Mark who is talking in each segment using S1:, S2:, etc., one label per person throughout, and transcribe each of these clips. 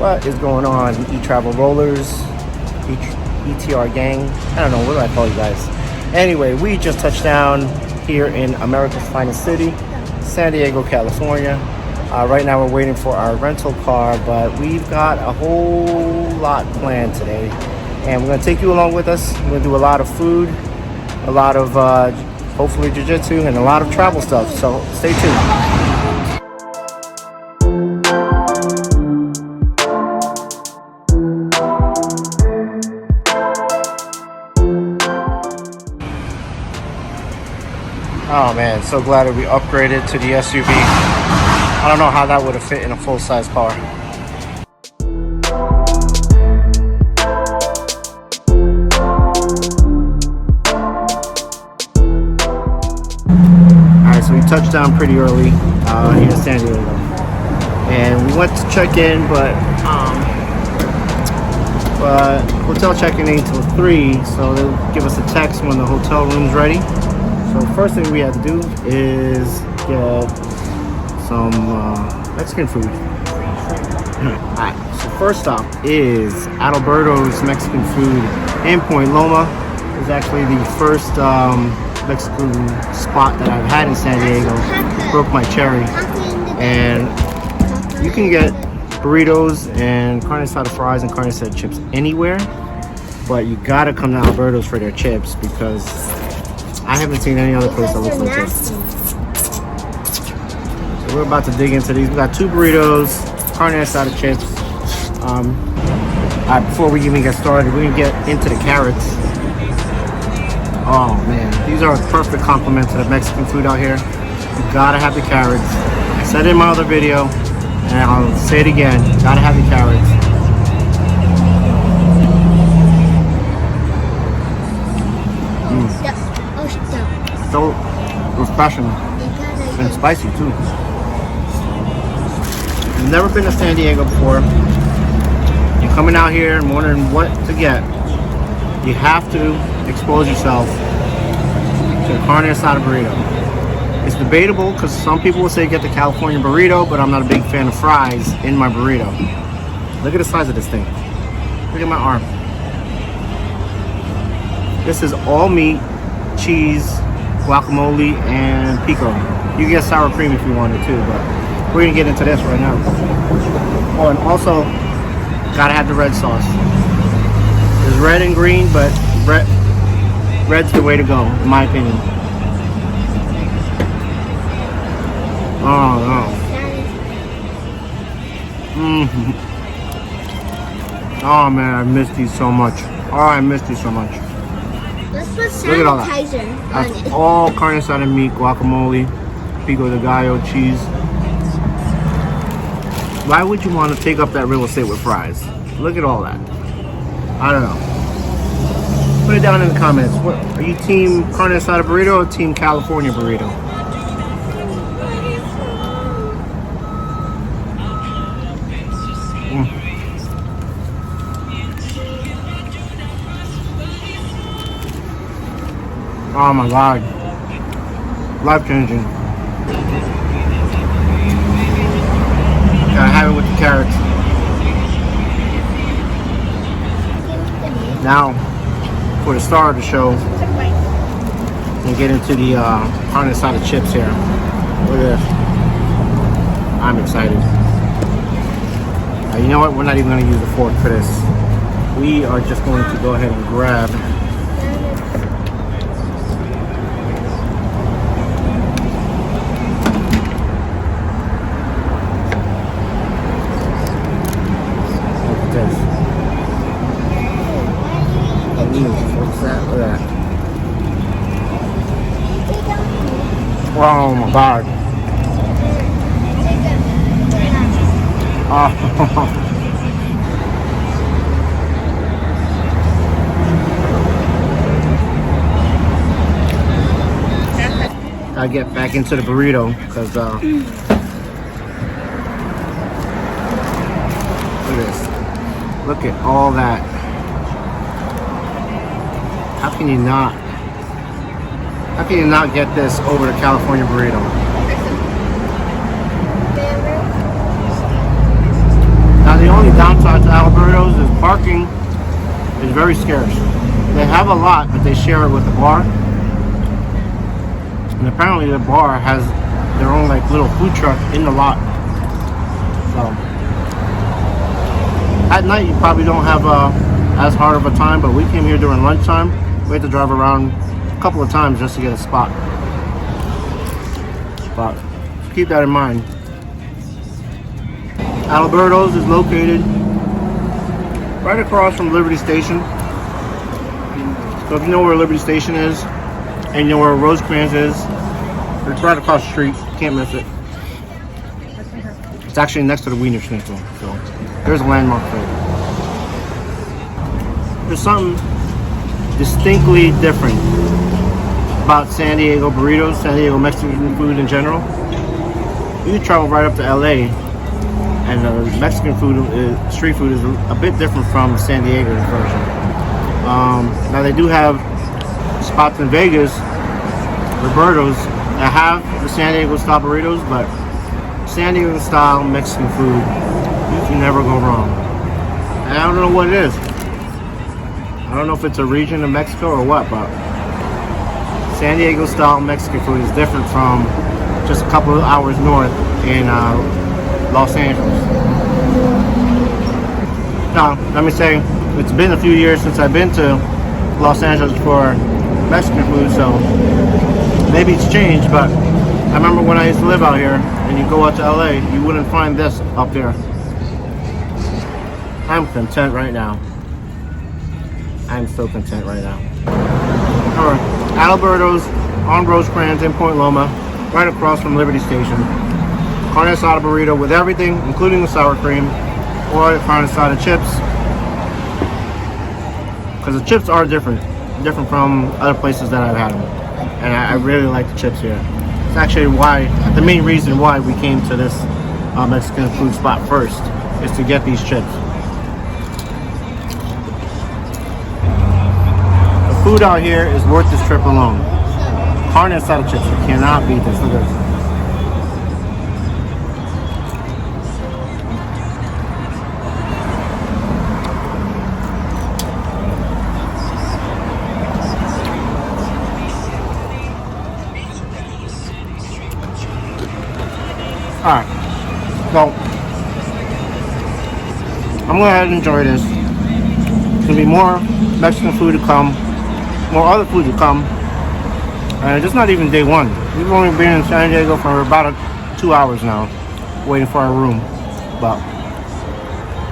S1: What is going on, E-Travel Rollers, ETR gang? I don't know, what do I call you guys? Anyway, we just touched down here in America's finest city, San Diego, California. Right now we're waiting for our rental car, but we've got a whole lot planned today. And we're going to take you along with us. We're going to do a lot of food, a lot of hopefully jiu-jitsu, and a lot of travel stuff. So stay tuned. Oh man, so glad that we upgraded to the SUV. I don't know how that would have fit in a full-size car. Alright, so we touched down pretty early here in San Diego. And we went to check in, but hotel checking in until 3, so they'll give us a text when the hotel room's ready. So first thing we have to do is get some Mexican food. Alright, so first stop is Adalberto's Mexican Food in Point Loma. It's actually the first Mexican spot that I've had in San Diego. Broke my cherry. And you can get burritos and carne asada fries and carne asada chips anywhere, but you gotta come to Adalberto's for their chips because I haven't seen any other place that looks like this. So we're about to dig into these. We got 2 burritos, carne asada chips. Before we even get started, we're gonna get into the carrots. Oh man, these are a perfect complement to the Mexican food out here. You gotta have the carrots. I said it in my other video, and I'll say it again. You gotta have the carrots. So refreshing and spicy too. You've never been to San Diego before. You're coming out here and wondering what to get. You have to expose yourself to the carne asada burrito. It's debatable because some people will say get the California burrito, but I'm not a big fan of fries in my burrito. Look at the size of this thing. Look at my arm. This is all meat, cheese, guacamole, and pico. You can get sour cream if you wanted to, but we're gonna get into this right now. Oh, and also gotta have the red sauce. There's red and green, but red's the way to go, in my opinion. Oh no. Oh man, I miss these so much. Oh, I miss these so much.
S2: Let's put
S1: Look at all that.
S2: sanitizer on
S1: That's
S2: it.
S1: all carne asada meat, guacamole, pico de gallo, cheese. Why would you want to take up that real estate with fries? Look at all that. I don't know. Put it down in the comments. What are you, team carne asada burrito or team California burrito? Oh my god. Life changing. Gotta have it with the carrots. Now, for the star of the show, we'll get into the carne asada chips here. Look at this. I'm excited. You know what? We're not even going to use a fork for this. We are just going to go ahead and grab Look at that. Oh my god. Oh. I get back into the burrito because look at this. Look at all that. How can you not get this over the California burrito? Now the only downside to Alberto's is parking is very scarce. They have a lot, but they share it with the bar. And apparently the bar has their own like little food truck in the lot. So at night you probably don't have as hard of a time, but we came here during lunchtime. We had to drive around a couple of times just to get a spot. But keep that in mind. Alberto's is located right across from Liberty Station. So if you know where Liberty Station is and you know where Rosecrans is, it's right across the street. Can't miss it. It's actually next to the Wiener Schnitzel, so there's a landmark for it. There's something distinctly different about San Diego burritos, San Diego Mexican food in general. You travel right up to LA, and Mexican food, street food, is a bit different from San Diego's version. Now they do have spots in Vegas, Roberto's, that have the San Diego style burritos, but San Diego style Mexican food, you can never go wrong. And I don't know what it is. I don't know if it's a region of Mexico or what, but San Diego style Mexican food is different from just a couple of hours north in Los Angeles. Now, let me say, it's been a few years since I've been to Los Angeles for Mexican food, so maybe it's changed, but I remember when I used to live out here and you go out to LA, you wouldn't find this up there. I'm content right now. I'm so content right now. Alright, Alberto's on Rosecrans in Point Loma, right across from Liberty Station. Carne asada burrito with everything, including the sour cream, or carne asada chips. Because the chips are different from other places that I've had them. And I really like the chips here. It's actually the main reason why we came to this Mexican food spot first, is to get these chips. The food out here is worth this trip alone. Carne asada chips, you cannot beat this. Look at this. Alright, so I'm going to go ahead and enjoy this. There's going to be more Mexican food to come, more other food to come, and it's not even day one. We've only been in San Diego for about 2 hours now, waiting for our room, but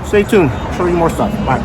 S1: stay tuned, I'll show you more stuff. Bye.